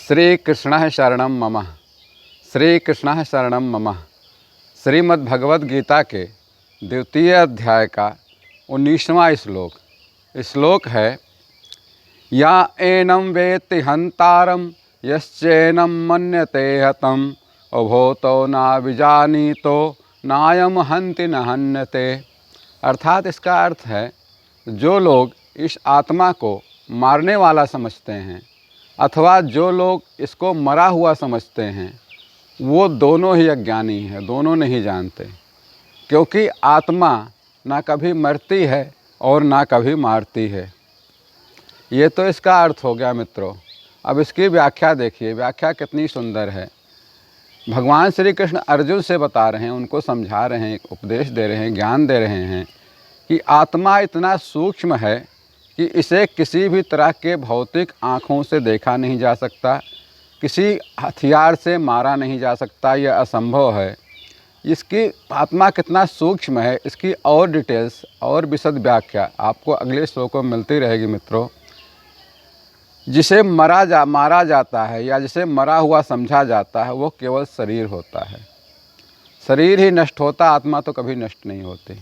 श्री कृष्ण शरणम मम। श्री कृष्ण शरणम मम। श्रीमद् भगवद गीता के द्वितीय अध्याय का 19वां श्लोक। श्लोक है या एनं वेत्ति हंतारं यश्चैनं मन्यते हतं उभोतो न विजानीतो नायम हन्ति न हन्यते। अर्थात इसका अर्थ है, जो लोग इस आत्मा को मारने वाला समझते हैं अथवा जो लोग इसको मरा हुआ समझते हैं, वो दोनों ही अज्ञानी हैं, दोनों नहीं जानते। क्योंकि आत्मा ना कभी मरती है और ना कभी मारती है। ये तो इसका अर्थ हो गया मित्रों। अब इसकी व्याख्या देखिए, व्याख्या कितनी सुंदर है। भगवान श्री कृष्ण अर्जुन से बता रहे हैं, उनको समझा रहे हैं, उपदेश दे रहे हैं, ज्ञान दे रहे हैं कि आत्मा इतना सूक्ष्म है कि इसे किसी भी तरह के भौतिक आँखों से देखा नहीं जा सकता, किसी हथियार से मारा नहीं जा सकता, यह असंभव है। इसकी आत्मा कितना सूक्ष्म है, इसकी और डिटेल्स और विशद व्याख्या आपको अगले श्लोकों में मिलती रहेगी मित्रों। जिसे मारा जाता है या जिसे मरा हुआ समझा जाता है, वो केवल शरीर होता है। शरीर ही नष्ट होता, आत्मा तो कभी नष्ट नहीं होती।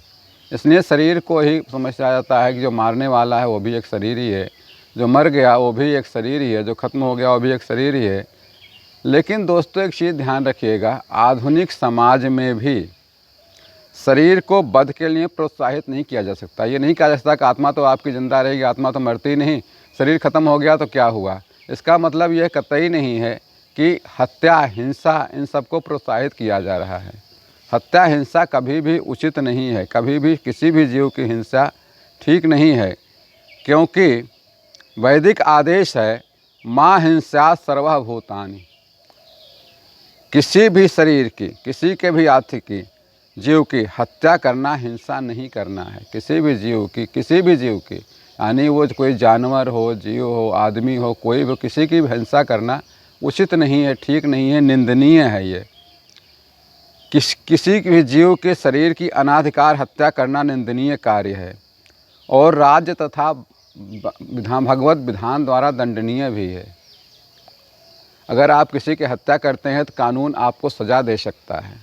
इसलिए शरीर को ही समझा जाता है कि जो मारने वाला है वो भी एक शरीर ही है, जो मर गया वो भी एक शरीर ही है, जो ख़त्म हो गया वो भी एक शरीर ही है। लेकिन दोस्तों एक चीज़ ध्यान रखिएगा, आधुनिक समाज में भी शरीर को वध के लिए प्रोत्साहित नहीं किया जा सकता। ये नहीं कहा जा सकता कि आत्मा तो आपकी ज़िंदा रहेगी, आत्मा तो मरती नहीं, शरीर ख़त्म हो गया तो क्या हुआ। इसका मतलब यह कतई नहीं है कि हत्या, हिंसा, इन सबको प्रोत्साहित किया जा रहा है। हत्या, हिंसा कभी भी उचित नहीं है, कभी भी किसी भी जीव की हिंसा ठीक नहीं है। क्योंकि वैदिक आदेश है मां हिंसा सर्वभूतानि। किसी भी शरीर की, किसी के भी आत्मा की, जीव की हत्या करना हिंसा नहीं करना है। किसी भी जीव की, किसी भी जीव की, यानी वो कोई जानवर हो, जीव हो, आदमी हो, कोई भी, किसी की भी हिंसा करना उचित नहीं है, ठीक नहीं है, निंदनीय है। ये किसी भी जीव के शरीर की अनाधिकार हत्या करना निंदनीय कार्य है और राज्य तथा भगवत विधान द्वारा दंडनीय भी है। अगर आप किसी की हत्या करते हैं तो कानून आपको सज़ा दे सकता है।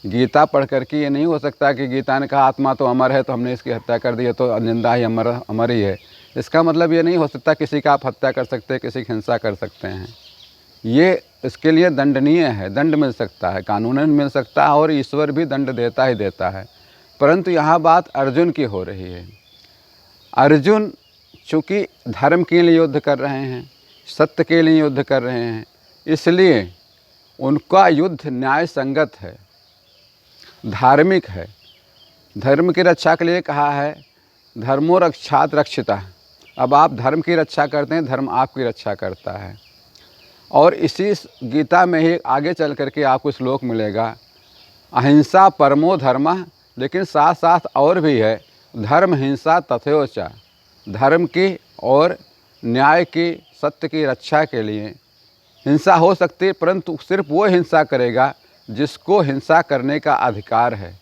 गीता पढ़ करके ये नहीं हो सकता कि गीता ने कहा आत्मा तो अमर है तो हमने इसकी हत्या कर दी है तो निंदा ही अमर ही है। इसका मतलब ये नहीं हो सकता किसी का आप हत्या कर सकते हैं, किसी की हिंसा कर सकते हैं। ये इसके लिए दंडनीय है, दंड मिल सकता है, कानूनन मिल सकता है और ईश्वर भी दंड देता ही देता है। परंतु यहाँ बात अर्जुन की हो रही है। अर्जुन चूँकि धर्म के लिए युद्ध कर रहे हैं, सत्य के लिए युद्ध कर रहे हैं, इसलिए उनका युद्ध न्याय संगत है, धार्मिक है। धर्म की रक्षा के लिए कहा है धर्मो रक्षात रक्षिता। अब आप धर्म की रक्षा करते हैं, धर्म आपकी रक्षा करता है। और इसी गीता में ही आगे चल करके आपको श्लोक मिलेगा अहिंसा परमो धर्मः, लेकिन साथ साथ और भी है धर्म हिंसा तथैव च। धर्म की और न्याय की, सत्य की रक्षा के लिए हिंसा हो सकती है, परंतु सिर्फ वो हिंसा करेगा जिसको हिंसा करने का अधिकार है,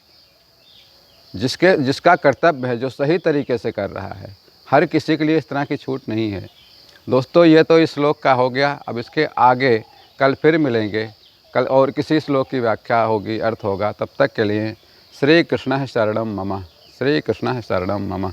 जिसका कर्तव्य है, जो सही तरीके से कर रहा है। हर किसी के लिए इस तरह की छूट नहीं है। दोस्तों ये तो इस श्लोक का हो गया। अब इसके आगे कल फिर मिलेंगे, कल और किसी श्लोक की व्याख्या होगी, अर्थ होगा। तब तक के लिए श्री कृष्ण शरणम मम। श्री कृष्ण शरणम मम।